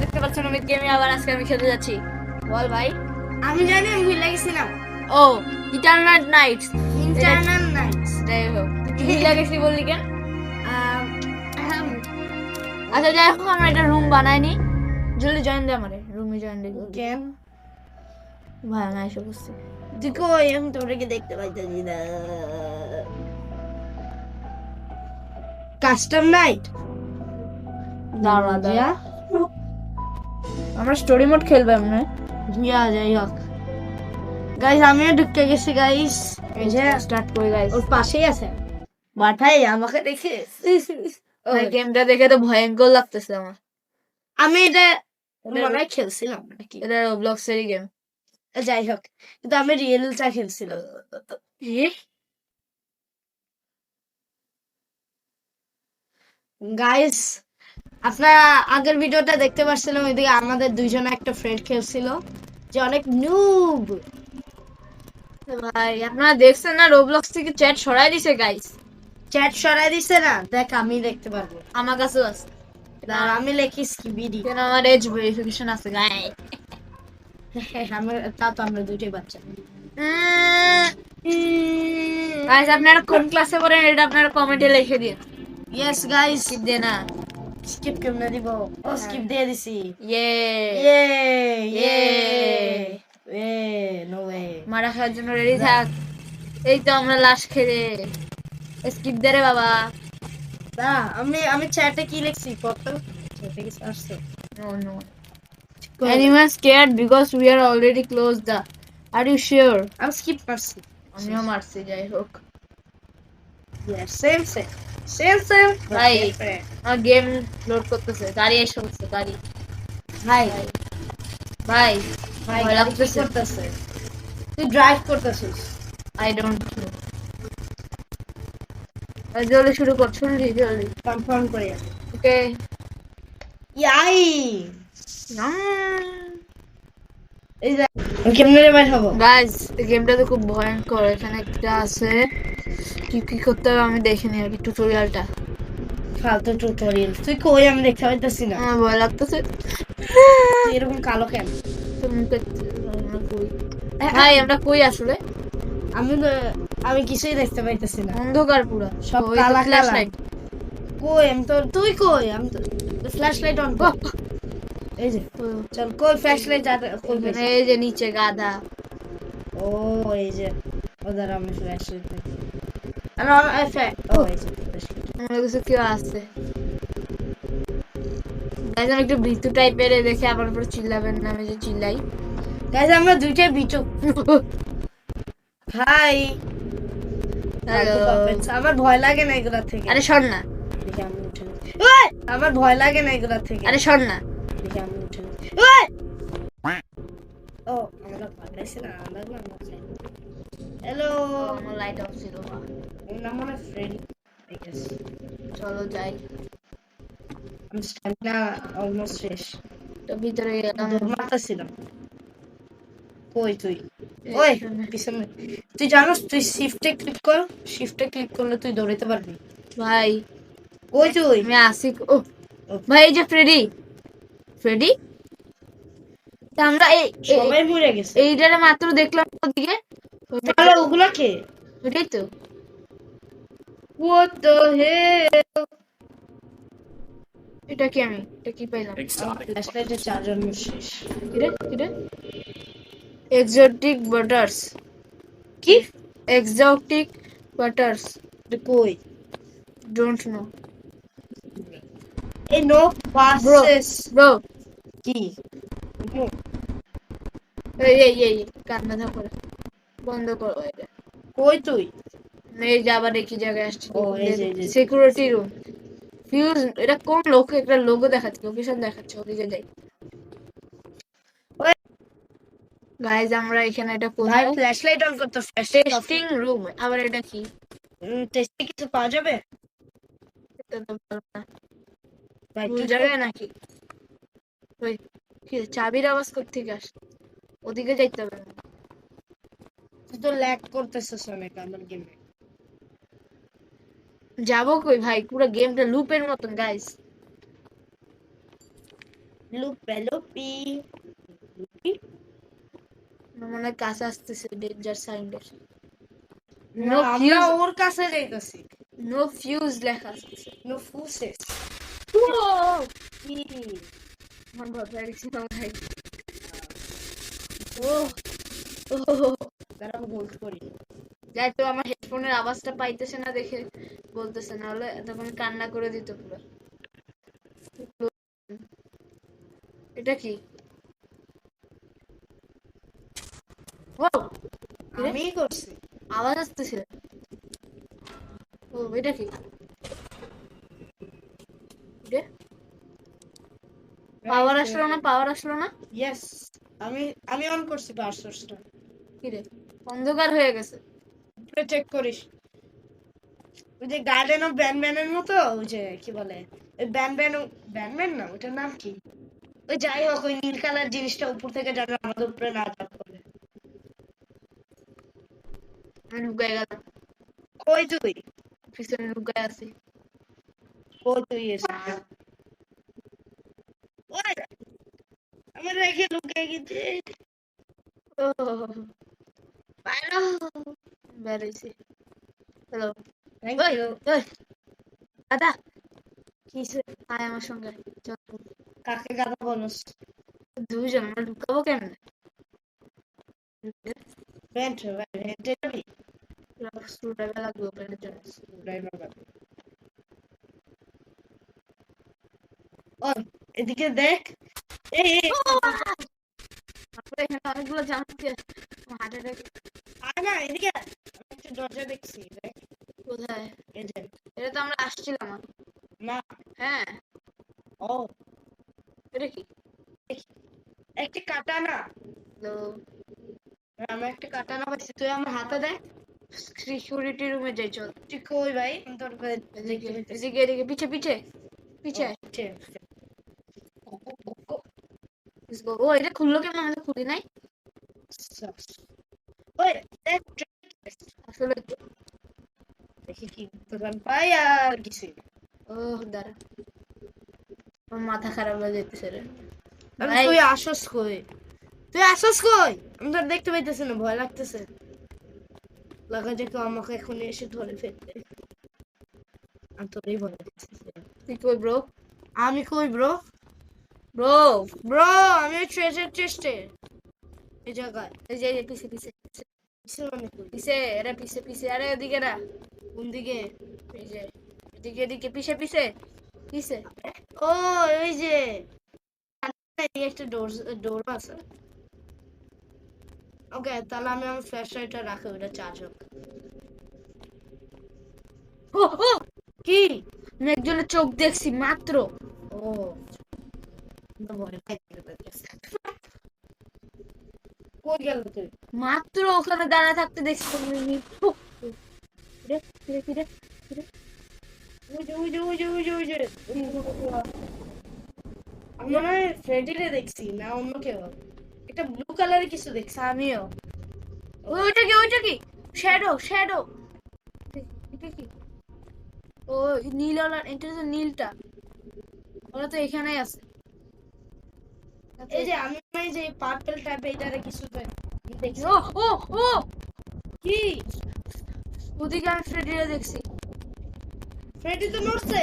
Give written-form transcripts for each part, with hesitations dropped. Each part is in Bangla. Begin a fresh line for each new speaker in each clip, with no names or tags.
দেখতে পাচ্ছেন অমিত গেমে আবার আজকে আমি খেলতে যাচ্ছি। বল ভাই।
আমি জানি আমি ভুলে গেছিলাম।
Oh eternal knights.
Internal knights.
যাই হোক তুই ভুলে গেছিলি বললি কেন?
আহম
আচ্ছা যাই হোক আমরা একটা রুম বানাইনি, জলদি জয়েন দে আমারে রুমে জয়েন দে।
কেন
ভাই আমি এসে বসছি।
তুই আমি তোকে দেখতে পাইতেছি না। কাস্টম নাইট
দাঁড়া দাঁড়া, আমরা স্টোরি মোড খেলবো এমনি।
যাই হোক গাইস, আমিও ঢুকে গেছি গাইস। এই যে
স্টার্ট করি গাইস।
ওর পাশেই আছে বাঠাই আমাকে দেখে।
ওই গেমটা দেখে তো ভয়ঙ্কর লাগতেছে আমার।
আমি এটা মনে হয় খেলছিলাম নাকি,
এটা রোবলক্স এরই গেম।
যাই হোক কিন্তু আমি রিয়েলটা খেলছিলাম। গাইস আপনারা আগের ভিডিওটা দেখতে পাচ্ছিলাম, ওইদিকে আমাদের দুইজন একটা ফ্রেন্ড খেলছিল যে অনেক নুব।
ভাই আপনারা দেখছেন না রোবলক্স থেকে চ্যাট সরাই দিছে গাইস।
চ্যাট সরাই দিছে না, দেখ আমি দেখতে পারবো।
আমার কাছেও আছে,
আর আমি লিখি স্কিবিডি।
কেন আমার এজ ভেরিফিকেশন আছে গাই।
তা তো আমরা দুইটাই বাচ্চা।
গাইস আপনারা কোন ক্লাসে পড়েন এটা আপনারা কমেন্টে লিখে দিন।
ইয়েস গাইস,
স্কিপ দে না।
স্কিপ কেমনে দিব? ও স্কিপ দিয়ে দিছি।
ইয়ে
ইয়ে ইয়ে এ নো ওয়ে।
মারা খাওয়ার জন্য রেডি থাক। এই তো আমরা লাশ খেলে স্কিপ দে রে বাবা।
না আমি চ্যাটে কি লিখছি কত? চ্যাটে কি আসছে?
No, no. Anyone scared because we are already closed the. Are you sure?
আমি স্কিপ করছি।
আমিও মারছি যাই হোক।
Yes same same same same
ভাই আমার গেম লোড করতেছে, গাড়ি এসে পড়ছে গাড়ি।
ভাই
ভাই
ভাই
ভয়
গাড়ি কি
লাগতেছে।
করতেছে? তুই ড্রাইভ করতেছিস?
I don't know. জলদি শুরু কর, শুনলি জলদি।
কনফার্ম করে
ওকে।
ইয়াই এই যে কেমনে রে ভাই হবো?
গাইস এই গেমটা তো খুব ভয়ঙ্কর। এখানে একটা আছে, কি কি করতে হবে আমি দেখিনি আর কি টিউটোরিয়ালটা।
ফালতু টিউটোরিয়াল তুই কই? আমি দেখতে পাইতেছি না।
আমার ভয় লাগতেছে।
তুই এরকম কালো কেন?
তোর মুখে কই? ভাই আমরা কই আসলে?
আমি কিছুই দেখতে পাইতেছি না,
অন্ধকার পুরো
সব কালা কালা। কই আমি তো, তুই কই? আমি তো ফ্ল্যাশ লাইট অন কর। এই যে চল, কই ফ্ল্যাশ লাইট? কই পেয়েছি?
এই যে নিচে গাধা।
ও এই যে ওদের আমি ফ্ল্যাশ লাইট দেখি। আর ও এই যে
আমার কাছে কেউ আছে। গাইস আমি একটু ভীতু টাইপের, দেখে আমার উপর চিল্লাবেন না, আমি যে চিল্লাই।
গাইস আমরা দুইটাই বিচু ভাই। আমার ভয় লাগে না এগুলা থেকে।
আরে সর না।
দেখি আমি উঠে ওই আমার ভয় লাগে না এগুলা থেকে।
আরে সর না।
দেখি আমি উঠে ওই ও আমরা পাঠাইছি না লাগলাম না। হ্যালো
আমার লাইট অফ ছিল।
ওর নাম মনে ফ্রেন্ড। ঠিক আছে
চলো যাই।
আমি স্ট্যামিনা অলমোস্ট শেষ।
তো ভিতরে গেলাম।
মারতেছিলাম। কই তুই? ওই পিছনে। তুই জানোস তুই শিফটে ক্লিক কর, শিফটে ক্লিক করলে তুই দৌড়াতে পারবি।
ভাই
কই তুই?
আমি আসি। ও ভাই এই যে ফ্রেডি। ফ্রেডি তা আমরা
সবাই মরে গেছে।
এইটারে মাত্র দেখলাম ওদিকে।
তাহলে ওগুলা কে?
ওটাই তো।
What the hell?
এটা কি আমি এটা কি পাইলাম?
ফ্ল্যাশলাইটে চার্জার শেষ।
কিরে কিরে এক্সোটিক বাটারস।
কি
এক্সোটিক বাটারস?
কই?
Don't know.
এই নো পাসেস
ব্রো
কি?
এই কান্না না করে বন্ধ করো এটা।
কই তুই?
এই যে আবার একই জায়গায় আসছে।
ও এই যে
সিকিউরিটি রুম। ফিউজ এটা কোন লোক? একটা লোগো দেখাচ্ছে, লোকেশন দেখাচ্ছে, ওদিকে যাই। গাইজ আমরা এখানে এটা
ভাই
কোথায়?
ফ্ল্যাশলাইট অন করতে।
Testing room. আবার এটা কি?
টেস্টে কিছু পাওয়া যাবে?
এটা তো ভালো না।
ভাই
ভুল
তুই
জায়গায় নাকি? ওই কি চাবির আওয়াজ কোত্থেকে আসে? ওদিকে যাইতে হবে।
তুই তো ল্যাগ করতেছিস অনেক আমার গেমে।
যাবো কই ভাই? পুরো গেমটা লুপের মতন গাইজ।
লুপে লুপি
মনে হয় কাছে আসতেছে ডেঞ্জার সাইন্ডের।
না,
নো
আমরা
ফিউজ,
ওর কাছে যাইতেছি।
নো ফিউজ লেখা আসতেছে।
নো ফুসেস
ও
কি
আমার ভয় পেয়ে গেছি ভাই। ও ও
তারা হোল্ড করি।
যাই তো, আমার হেডফোনের আওয়াজটা পাইতেছে না দেখে বলতেছে, না হলে তখন কান্না করে দিত পুরো। এটা কি? ও
আমি করছি।
আওয়াজ আসতেছে। ও এটা কি? পাওয়ার আসলো না, পাওয়ার আসলো না।
ইয়েস, আমি আমি অন করছি পাওয়ার সোর্সটা।
কি রে, অন্ধকার হয়ে গেছে।
উপরে চেক করিস। ওই যে গার্ডেন অফ ব্যানম্যানের মতো, ওই যে কি বলে, ওই ব্যানম্যান না, ওটার নাম কি? ওই যাই হোক, ওই নীল কালার জিনিসটা উপর থেকে যেন আমাদের উপরে না চাপ করে।
আমি লুকায় গেলাম,
কই তুই?
পিছনে লুকায় আছি।
কই তুই এসে? ওই আমার রেখে লুকিয়ে গেছে।
ও
বাইরে।
বেরিয়েছি। হ্যালো,
থ্যাংক
ওই
ইউ।
ওই দাদা,
কিসে?
আয় আমার সঙ্গে চল।
কাকে কথা বলস?
দুজন আমরা লুকাবো কেমনে?
ব্যান্ড হেঁটে যাবি?
স্ক্রুড্রাইভার লাগবে ওপেনের জন্য।
ড্রাইভার বাবা। ওই এদিকে দেখ। এই এই,
তারপরে এখানে অনেকগুলো জানতে হার্ট অ্যাটাক।
আয় না এদিকে আয়। আমি একটা দরজা দেখছি, দেখ।
কোথায়?
এই যে।
এটা তো আমরা আসছিলাম।
না।
হ্যাঁ,
ও,
এটা কি?
একটা কাটানা।
তো
আমি একটা কাটানা পাইছি, তুই আমার হাতে দেখ।
সিকিউরিটি রুমে যাই চল।
তুই কই ভাই? আমি তোর
এদিকে
দেখতে পেতেছি।
এদিকে এদিকে, পিছে পিছে পিছে আয়। Let's go. ও এটা খুললো কেন? আমি তো খুলি নাই
ওই দেখ,
আসলে।
দেখি কি করতে পাই আর কিছু।
ও দাঁড়া, আমার মাথা খারাপ হয়ে যেতেছে রে
আমি
ভাই।
তুই আসস কই? তুই আসস কই? আমি তোর দেখতে পাইতেছি না, ভয় লাগতেছে। লাগা যে কেউ আমাকে এখন এসে ধরে ফেলবে। আমি তোরই ভয় লাগতেছে।
তুই কই ব্রো?
আমি কই ব্রো?
ব্রো
ব্রো আমি ট্রেজার চেস্টে এই জায়গায়।
এই যে পিছে পিছে
কিসের মানে কই?
পিছে, আরে পিছে পিছে, আরে ওদিকে না।
কোন দিকে?
এই যে এদিকে এদিকে, পিছে পিছে পিছে।
ও ওই যে এই একটা ডোর, ডোর আছে। ওকে, তাহলে আমি আমার ফ্ল্যাশ লাইটটা রাখি, ওটা চার্জ হোক।
ও ও,
কি?
আমি একজনের চোখ দেখছি মাত্র।
ও ভয় পাইতেছে। কই গেল তুই?
মাত্র ওখানে দাঁড়ায় থাকতে দেখছি। ফিরে ফিরে ফিরে ফিরে।
ওই যে ওই যে ওই যে ওই যে ওই যে আমি মনে হয় ফ্রেডিরে দেখছি, না অন্য কেউ। একটা ব্লু কালারের কিছু দেখছি।
আমিও। ওইটা কি, ওইটা কি? Shadow shadow. এটা কি? ও নীল, এটা তো নীলটা। ওরা তো এখানেই আছে।
এই যে আমি মনে হয় যে পার্পল টাইপ এটারে কিছু দেখছি।
ও ও ও,
কি?
ওদিকে আমি ফ্রেডিরে দেখছি।
ফ্রেডি তো নড়ছে।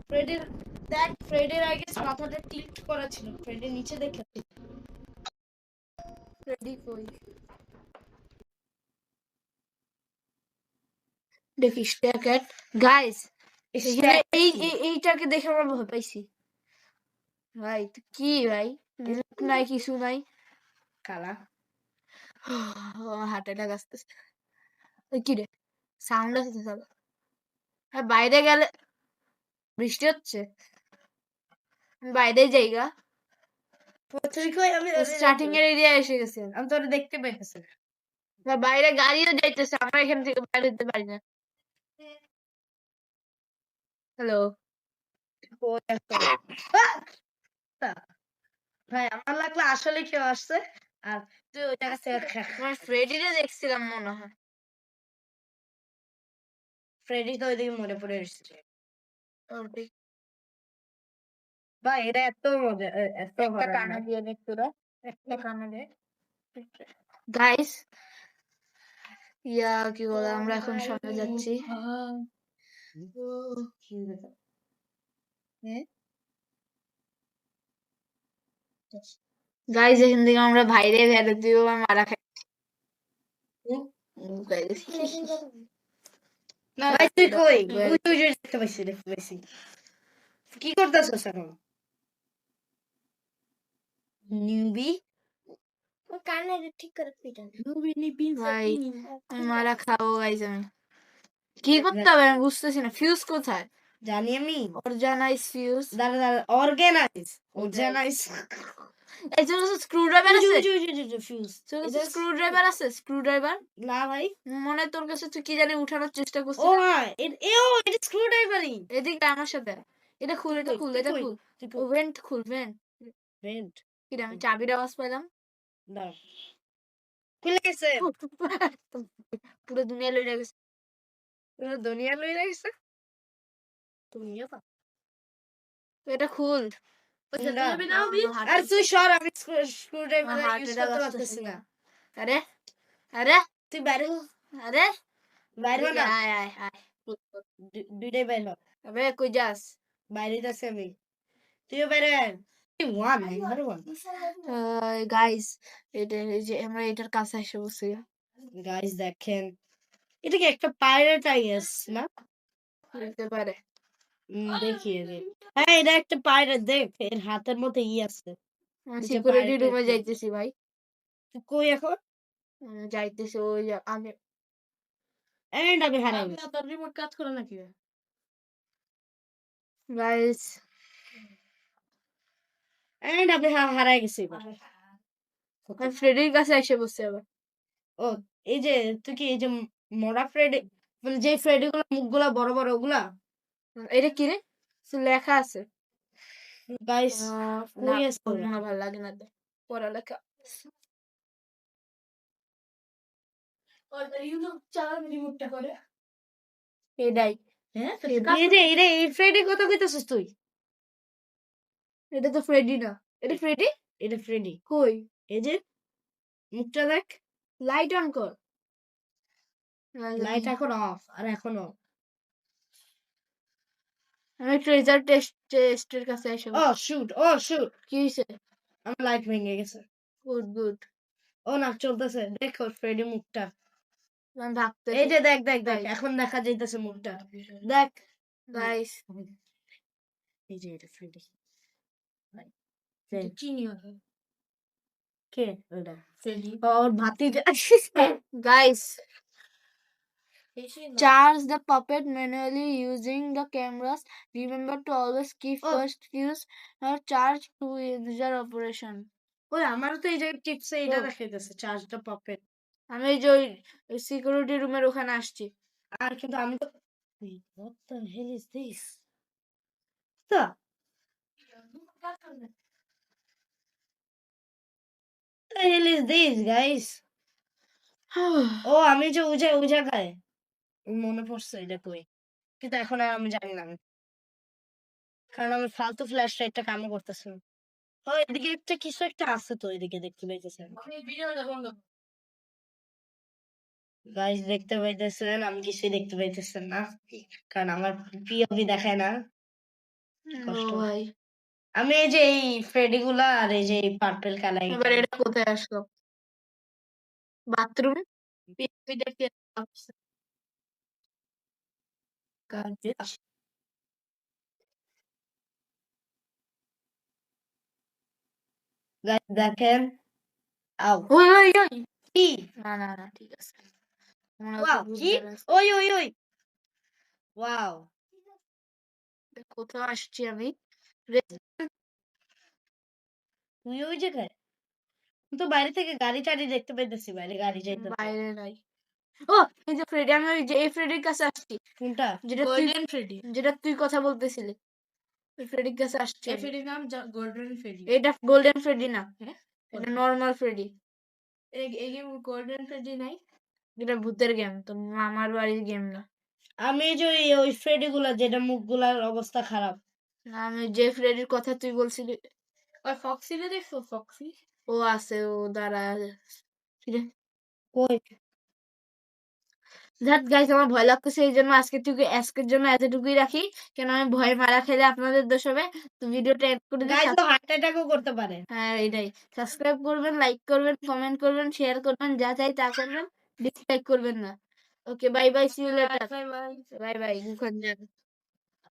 ফ্রেডির দেখ, ফ্রেডির আগে মাথাটা টিল্ট করা ছিল, ফ্রেডি নিচে দেখেছি।
ফ্রেডি কই? দেখি স্ট্যাকেট গাইস। এই এইটাকে দেখে আমরা ভয় পাইছি ভাই। কি ভাই, মুখ নাই কিছু নাই।
কালা
আমার হার্ট অ্যাটাক আসতেছে। কি রে, সাউন্ড আসছে সব। হ্যাঁ বাইরে গেলে বৃষ্টি হচ্ছে, বাইরে যাইগা।
তুই কই? আমি
স্টার্টিং এর এরিয়া এসে গেছে।
আমি তোরে দেখতে পাইতেছি।
বাইরে গাড়িও যাইতেছে, আমরা এখান থেকে বাইরে যেতে পারি না। হ্যালো
ভাই, আমার লাগলো আসলে কেউ আসছে, আর তুই ওই জায়গা থেকে
তোমার ফ্রেডিরে দেখছিলাম মনে হয়।
ফ্রেডি তো ওইদিকে মরে পড়ে এসেছে। ভাই এটা এত মজা এত
একটা
horror
কানে
না।
দিয়ে দেখ তোরা, একটা কানে দে। গাইস, কি বলে, আমরা এখন সামনে যাচ্ছি। গাইস, এখান থেকে আমরা বাইরে বেরোতে দিব, মারা খাই। guys,
না ভাই তুই কই?
Well,
ওই যে দেখতে পাইছি। কি করতেছস এখন? নিউবি
কানে ঠিক করে পিটান। ভাই, আমি মারা খাবো গাইস আমি। কি করতে হবে আমি বুঝতেছি না। ফিউজ কোথায়?
জানি আমি।
Organise fuse.
দাঁড়া অর্গানাইজ
এই জন্য স্ক্রু ড্রাইভার আছে।
ফিউজ
স্ক্রু ড্রাইভার আছে, স্ক্রু ড্রাইভার।
না ভাই।
মনে হয় তোর কাছে তুই কি জানি উঠানোর চেষ্টা
ও
করছিস।
হ্যাঁ এটা স্ক্রু ড্রাইভারই।
এদিকে আমার সাথে। এটা খুল, এটা খুল, এটা খুল। ও ভেন্ট খুল, ভেন্ট। কি আমি চাবির আওয়াজ পেলাম।
না খুলে গেছে।
পুরো দুনিয়া লইয়া গেছে।
পুরো দুনিয়া লইয়া গেছে। তুমিও পা।
এটা খুল।
আর তুই সর আমি স্ক্রু ড্রাইভার
হার্ট
ইউজ
এটা
করতে
বাজতেছে
পারতেছি
না।
না।
আরে আরে
তুই বাইরে হ।
আরে
বাইরে হ না।
আয় আয় আয়।
দুইটাই বাইরে হ।
আবে কই যাস?
বাইরে যাচ্ছে আমি। তুইও বাইরে আয়। One number one.
গাইস, এটা এই যে আমরা এটার কাছে এসে বসছি।
গাইস দেখেন এটা কি একটা পাইরেট আইএস না?
হতে পারে।
দেখি রে। হ্যাঁ এটা একটা পাইরেট দেখ এর হাতের মধ্যে আছে।
সিকিউরিটি রুমে যাইতেছি ভাই।
তুই কই এখন?
যাইতেছি ওই যে আমি।
এন্ড আমি হারাই গেছি।
তোর রিমোট কাজ করে নাকি? গাইস,
এন্ড আমি হারাই গেছি এবার।
আমি ফ্রেডির কাছে এসে বসছি আবার।
ও এই যে তুই কি এই যে মরা ফ্রেডি মানে যে ফ্রেডি গুলো মুখগুলা বড় বড় ওগুলা?
এটা কি রে? লেখা আছে।
গাইস
না,
কই আছে
ওর
ওরা?
মনে ভালো লাগে না পড়ালেখা। রিমোটটা করে এটাই। হ্যাঁ,
এই ফ্রেডি কথা কইতাছিস তুই?
এটা তো ফ্রেডি না। এটা ফ্রেডি?
এটা ফ্রেডি।
কই?
এই যে মুখটা দেখ।
লাইট অন কর।
লাইট এখন অফ আর এখন অফ।
আমি ট্রেজার টেস্টের কাছে এসে
ও শুট
কি হইছে?
আমার লাইট ভেঙে গেছে।
গুড।
ও না চলতেছে দেখো ফ্রেডি মুখটা।
আমি ভাগতেছি।
এই যে দেখ এখন দেখা যাইতেছে মুখটা দেখ
গাইস।
এই যে এটা ফ্রেডি
চিনি
কে ওটা
ফ্রেডি।
ওর ভাতিজা
guys, charge the puppet manually using the cameras. Remember to always keep first fuse or charge to user operation.
ওই আমারও তো এই যে টিপসে এটা দেখাইতেছে চার্জ দ্য পকেট।
আমি এই যে ওই সিকিউরিটি রুমের ওখানে আসছি।
আর কিন্তু আমি তো what the hell is this? তো the hell is this guys? ও আমি যে ওই জায়গায় মনে পড়ছে এটা কই কিন্তু এখন আর আমি জানি না আমি কারণ আমি ফালতু ফ্ল্যাশ লাইটটা কাম করতেছি না। ও এদিকে একটা কিছু একটা আছে তো এদিকে দেখতে পাইতেছেন গাইস দেখতে পাইতেছেন আমি কিছুই দেখতে পাইতেছেন না কারণ আমার পিওভি দেখায় না। কষ্ট
ভাই,
আমি এই যে এই ফ্রেডি গুলা আর এই যে পার্পল কালার
এবার এটা কোথায় আসলো? বাথরুম। দেখতে
দেখেন আও
ওই
কি
না ঠিক আছে।
ওয়াও কি ওই ওয়াও
কোথাও আসছি আমি।
তুই ওই জায়গায় তো বাইরে থেকে গাড়ি টাড়ি দেখতে পাইতেছি বাইরে গাড়ি যাইতেছে
বাইরে নাই। ও এই যে ফ্রেডি, আমি ওই যে এই ফ্রেডির কাছে আসছি।
কোনটা
গোল্ডেন ফ্রেডি, যেটা তুই কথা বলতেছিলি ওই ফ্রেডির কাছে আসছি।
এই ফ্রেডির নাম গোল্ডেন ফ্রেডি।
এটা গোল্ডেন ফ্রেডি না, এটা নরমাল ফ্রেডি।
এই গেম গোল্ডেন ফ্রেডি নাই,
এটা ভূতের গেম, তো মামার বাড়ির গেম না।
আমি যে ওই ফ্রেডি গুলা যেটা মুখগুলার অবস্থা খারাপ
আমি যে ফ্রেডির কথা তুই বলছিলি ওই ফক্সি রে দেখছো ফক্সি ও আছে ও দাঁড়া কিরে
কই
ধ্যাৎ গাইস আমার ভয় লাগতেছে এই জন্য আজকের জন্য এতটুকুই রাখি কেন আমি ভয়ে মারা খেলে আপনাদের দোষ হবে তো ভিডিওটা এড করে দিই
গাইস তো হার্ট অ্যাটাকও করতে পারে
হ্যাঁ এটাই সাবস্ক্রাইব করবেন লাইক করবেন কমেন্ট করবেন শেয়ার করবেন যা চাই তা করবেন ডিসলাইক করবেন না okay bye bye see you later
bye bye
bye by